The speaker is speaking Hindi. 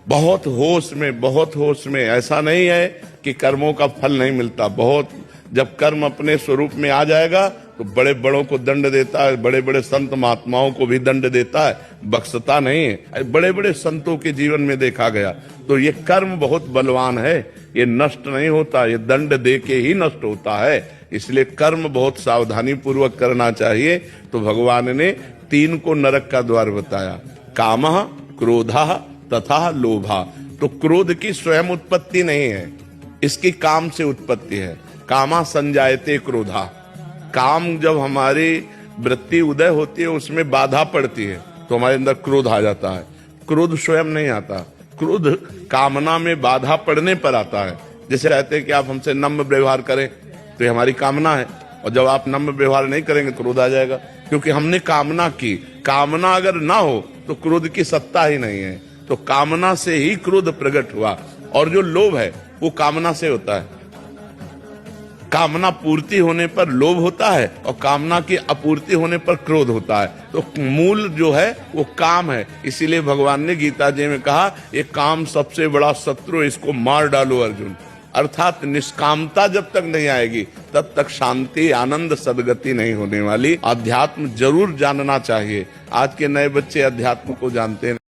बहुत होश में। ऐसा नहीं है कि कर्मों का फल नहीं मिलता। बहुत जब कर्म अपने स्वरूप में आ जाएगा तो बड़े बड़ों को दंड देता है, बड़े बड़े संत महात्माओं को भी दंड देता है, बख्शता नहीं है। बड़े बड़े संतों के जीवन में देखा गया। तो ये कर्म बहुत बलवान है, ये नष्ट नहीं होता, ये दंड दे के ही नष्ट होता है। इसलिए कर्म बहुत सावधानी पूर्वक करना चाहिए। तो भगवान ने 3 को नरक का द्वार बताया, कामः, क्रोधः तथा लोभा। तो क्रोध की स्वयं उत्पत्ति नहीं है, इसकी काम से उत्पत्ति है। कामा संजायते क्रोधा। काम जब हमारी वृत्ति उदय होती है, उसमें बाधा पड़ती है तो हमारे अंदर क्रोध आ जाता है। क्रोध स्वयं नहीं आता, क्रोध कामना में बाधा पड़ने पर आता है। जैसे कहते हैं कि आप हमसे नम्र व्यवहार करें, तो ये हमारी कामना है, और जब आप नम्र व्यवहार नहीं करेंगे क्रोध आ जाएगा, क्योंकि हमने कामना की। कामना अगर ना हो तो क्रोध की सत्ता ही नहीं है। तो कामना से ही क्रोध प्रकट हुआ। और जो लोभ है वो कामना से होता है। कामना पूर्ति होने पर लोभ होता है, और कामना की अपूर्ति होने पर क्रोध होता है। तो मूल जो है वो काम है। इसीलिए भगवान ने गीता जी में कहा, ये काम सबसे बड़ा शत्रु, इसको मार डालो अर्जुन। अर्थात निष्कामता जब तक नहीं आएगी तब तक शांति, आनंद, सदगति नहीं होने वाली। अध्यात्म जरूर जानना चाहिए। आज के नए बच्चे अध्यात्म को जानते हैं।